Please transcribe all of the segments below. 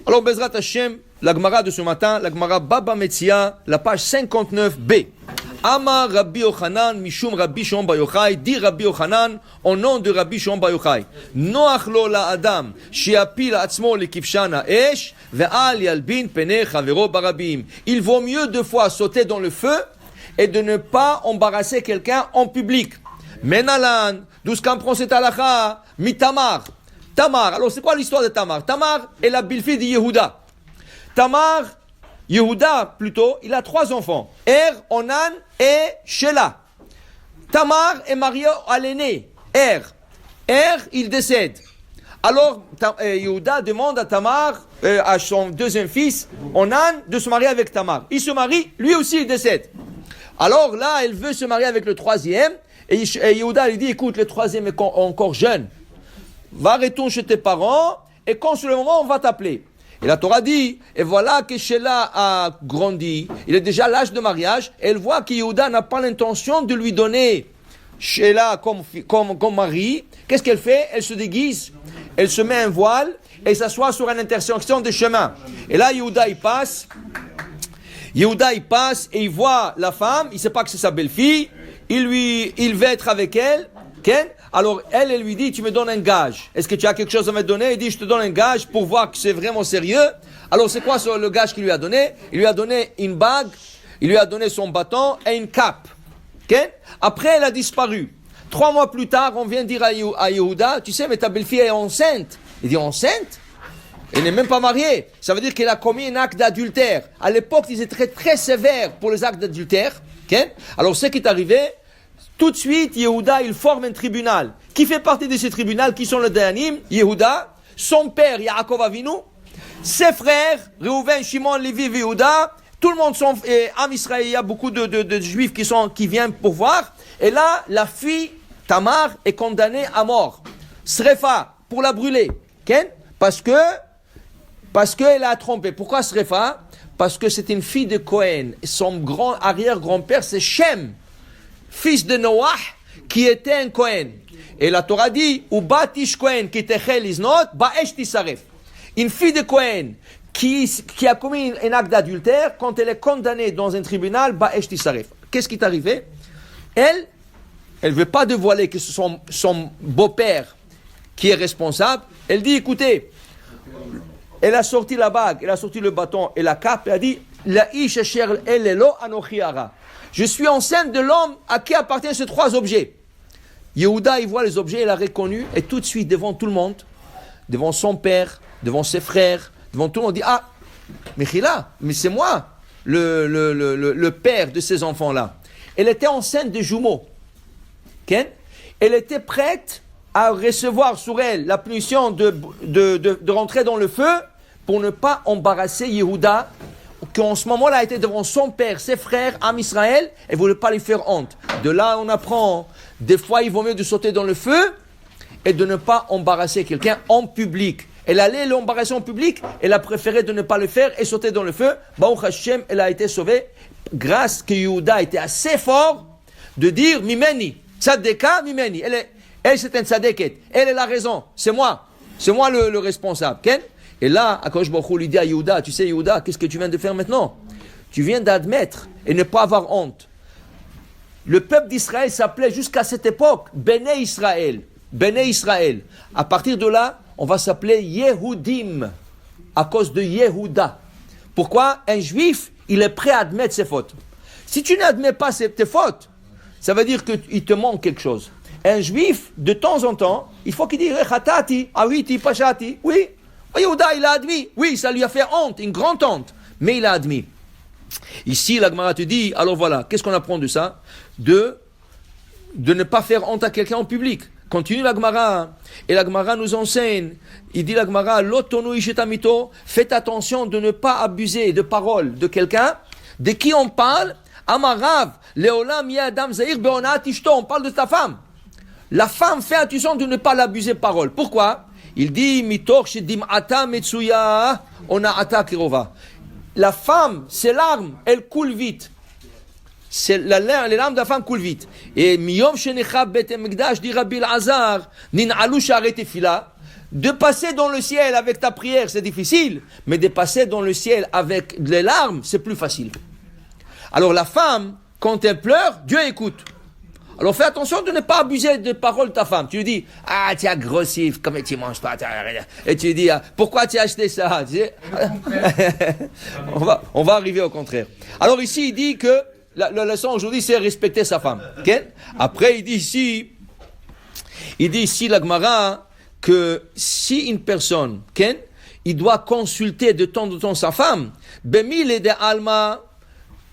Alors, Bezrat Hashem, la Gemara de ce matin, la Gemara Baba Metzia, la page 59b. Amar Rabbi Yochanan, Mishum Rabbi Shimon Bar Yochai, dit Rabbi Yochanan, au nom de Rabbi Shimon Bar Yochai. Noach lo la Adam, shiapil atzmo le kivshana esh, ve'al yalbin pene chavero barabim. Il vaut mieux 2 fois sauter dans le feu et de ne pas embarrasser quelqu'un en public. Menalan, d'où ce qu'en prend cette halakha, mitamar. Tamar, alors c'est quoi l'histoire de Tamar? Tamar est la belle-fille de Yehuda. Tamar, Yehuda plutôt, il a 3 enfants. Onan et Shelah. Tamar est mariée à l'aîné, il décède. Alors, Yehuda demande à Tamar, à son deuxième fils, Onan, de se marier avec Tamar. Il se marie, lui aussi il décède. Alors là, elle veut se marier avec le 3e, et Yehuda lui dit, écoute, le 3e est encore jeune. Va retourner chez tes parents, et quand c'est le moment, on va t'appeler. Et la Torah dit, et voilà que Shelah a grandi, il est déjà à l'âge de mariage, et elle voit que Yehuda n'a pas l'intention de lui donner Shelah comme mari. Qu'est-ce qu'elle fait? Elle se déguise, elle se met un voile, et s'assoit sur une intersection de chemin. Et là, Yehuda il passe, et il voit la femme, il ne sait pas que c'est sa belle-fille, il veut être avec elle, okay? Alors elle lui dit, tu me donnes un gage. Est-ce que tu as quelque chose à me donner? Il dit, je te donne un gage pour voir que c'est vraiment sérieux. Alors c'est quoi le gage qu'il lui a donné? Il lui a donné une bague, il lui a donné son bâton et une cape. Okay? Après elle a disparu. 3 mois plus tard, on vient dire à Yehuda, tu sais, mais ta belle-fille est enceinte. Il dit, enceinte? Elle n'est même pas mariée. Ça veut dire qu'elle a commis un acte d'adultère. À l'époque, ils étaient très, très sévères pour les actes d'adultère. Okay? Alors ce qui est arrivé, tout de suite, Yehuda, il forme un tribunal. Qui fait partie de ce tribunal? Qui sont les Dayanim? Yehuda, son père, Yaakov Avinu, ses frères, Reuven, Shimon, Lévi, Yehuda, tout le monde sont, Am Israël, il y a beaucoup de juifs qui viennent pour voir. Et là, la fille, Tamar, est condamnée à mort. Srefa, pour la brûler. Okay? Parce qu'elle a trompé. Pourquoi Srefa? Parce que c'est une fille de Cohen. Son arrière-grand-père, c'est Shem, fils de Noah, qui était un Cohen. Et la Torah dit, ou batish Cohen qui techel iznot, ba'esh tisaref. Une fille de Cohen qui a commis un acte d'adultère, quand elle est condamnée dans un tribunal, ba'esh tisaref. Qu'est-ce qui est arrivé? Elle veut pas dévoiler que c'est son beau-père qui est responsable. Elle dit, écoutez, elle a sorti la bague, elle a sorti le bâton et la cape, elle a dit, la ish asher elelo anochi hara. Je suis enceinte de l'homme à qui appartiennent ces 3 objets. Yehuda, il voit les objets, il a reconnu, et tout de suite, devant tout le monde, devant son père, devant ses frères, devant tout le monde, dit, ah, Mechila, mais c'est moi, le père de ces enfants-là. Elle était enceinte de jumeaux. Okay? Elle était prête à recevoir sur elle la punition de rentrer dans le feu pour ne pas embarrasser Yehuda, qu'en ce moment-là était devant son père, ses frères, Am Israël, et ne voulait pas lui faire honte. De là, on apprend, des fois, il vaut mieux de sauter dans le feu et de ne pas embarrasser quelqu'un en public. Elle allait l'embarrasser en public, elle a préféré de ne pas le faire et sauter dans le feu. Baruch Hashem, elle a été sauvée grâce que Yehuda était assez fort de dire, Mimeni, Tzadeka, Mimeni. Elle c'est un tzadeket, elle a raison, c'est moi le responsable. Okay? Et là, Akadosh Baruch Hu lui dit à Yehuda, tu sais Yehuda, qu'est-ce que tu viens de faire maintenant? Tu viens d'admettre et ne pas avoir honte. Le peuple d'Israël s'appelait jusqu'à cette époque Béné Israël. Béné Israël. À partir de là, on va s'appeler Yehudim à cause de Yehuda. Pourquoi? Un juif, il est prêt à admettre ses fautes. Si tu n'admets pas tes fautes, ça veut dire qu'il te manque quelque chose. Un juif, de temps en temps, il faut qu'il dise Chatati, Aviti, Pashati. Oui, Yehuda, il a admis. Oui, ça lui a fait honte, une grande honte. Mais il a admis. Ici, la Gemara te dit, alors voilà, qu'est-ce qu'on apprend de ça? De ne pas faire honte à quelqu'un en public. Continue la Gemara. Et la Gemara nous enseigne. Il dit la Gemara, l'otonu ishetamito, faites attention de ne pas abuser de paroles de quelqu'un. De qui on parle? Amarav, leolam yadam zahir beonat ishto. On parle de ta femme. La femme fait attention de ne pas l'abuser de parole. Pourquoi? Il dit, mitor shedim ata metsuya, ona ata kirova. La femme, ses larmes, elles coulent vite. Les larmes de la femme coulent vite. Et miyom shenecha bet hamikdash, dit Rabbi Elazar, nin'alu sharet tefila. De passer dans le ciel avec ta prière, c'est difficile, mais de passer dans le ciel avec les larmes, c'est plus facile. Alors la femme, quand elle pleure, Dieu écoute. Alors fais attention de ne pas abuser de paroles de ta femme. Tu lui dis, ah, tu es agressif, comme tu manges pas. Et tu lui dis, ah, pourquoi tu as acheté ça? Tu sais on va arriver au contraire. Alors ici, il dit que la leçon aujourd'hui, c'est respecter sa femme. Okay? Après, il dit ici la Gemara, que si une personne, okay, il doit consulter de temps en temps sa femme, bemil et de alma,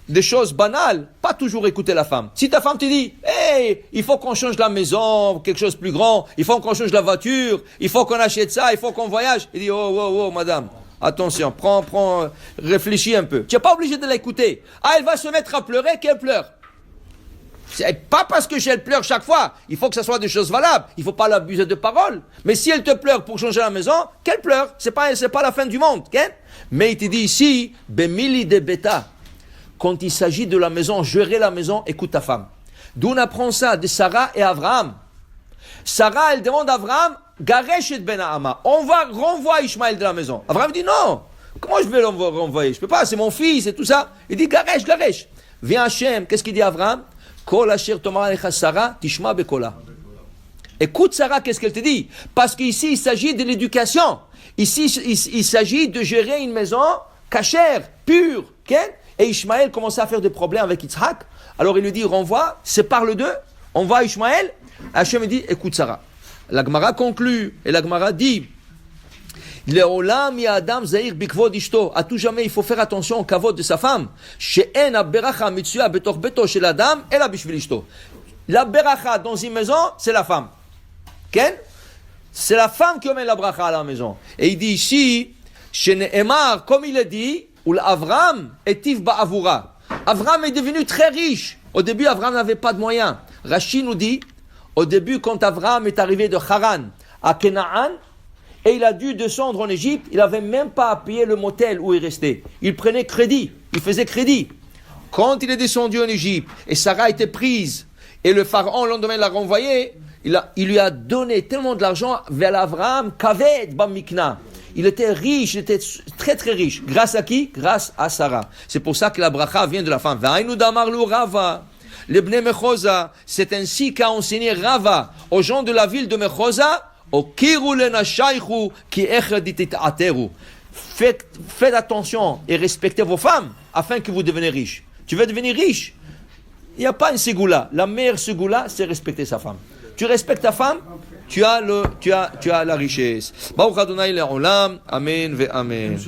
des choses banales, pas toujours écouter la femme. Si ta femme te dit, hey, il faut qu'on change la maison, quelque chose de plus grand, il faut qu'on change la voiture, il faut qu'on achète ça, il faut qu'on voyage, il dit, oh, madame, attention, prends, réfléchis un peu. Tu n'es pas obligé de l'écouter. Ah, elle va se mettre à pleurer, qu'elle pleure. C'est pas parce que elle pleure chaque fois. Il faut que ça soit des choses valables. Il faut pas l'abuser de paroles. Mais si elle te pleure pour changer la maison, qu'elle pleure. C'est pas la fin du monde. Okay? Mais il te dit ici, bemili de beta. Quand il s'agit de la maison, gérer la maison, écoute ta femme. D'où on apprend ça de Sarah et Abraham. Sarah, elle demande à Abraham, Garesh et Ben Ama. On va renvoyer Ishmaël de la maison. Abraham dit non. Comment je vais le renvoyer? Je peux pas, c'est mon fils et tout ça. Il dit Garesh. Viens Hachem. Qu'est-ce qu'il dit Abraham? Kol asher tomar alecha Sarah, tishma bekola. Écoute Sarah, qu'est-ce qu'elle te dit? Parce qu'ici, il s'agit de l'éducation. Ici, il s'agit de gérer une maison cachère, pure. Okay? Et Ishmaël commençait à faire des problèmes avec Yitzhak. Alors il lui dit, renvoie, sépare le deux, envoie Ishmaël. Hachem dit, écoute Sarah. La Gemara conclut, et la Gemara dit, Leolam ya'adam zahir bikvod ishto. À tout jamais, il faut faire attention au kavod de sa femme. She'en ha-beracha mitzua betor beto shel adam ela bishvil ishto. La beracha dans une maison, c'est la femme. Ken? C'est la femme qui met la bracha à la maison. Et il dit ici, Shene'emar, comme il a dit, ou l'Avram etiv ba'avura. Avram est devenu très riche. Au début, Avram n'avait pas de moyens. Rashi nous dit, au début, quand Avram est arrivé de Haran à Canaan, et il a dû descendre en Égypte, il n'avait même pas à payer le motel où il restait. Il prenait crédit, il faisait crédit. Quand il est descendu en Égypte, et Sarah était prise, et le pharaon, le lendemain, l'a renvoyé, il lui a donné tellement de l'argent vers l'Avram, Kaved Bamikna. Il était riche, il était très très riche. Grâce à qui? Grâce à Sarah. C'est pour ça que la bracha vient de la femme. Va'ainu damarlu Rava, lebne Mechoza. C'est ainsi qu'a enseigné Rava aux gens de la ville de Mechoza. Faites attention et respectez vos femmes afin que vous deveniez riches. Tu veux devenir riche? Il n'y a pas une ségoula. La meilleure ségoula, c'est respecter sa femme. Tu respectes ta femme, tu as la richesse. Baruch Adonai le'olam. Amen ve amen.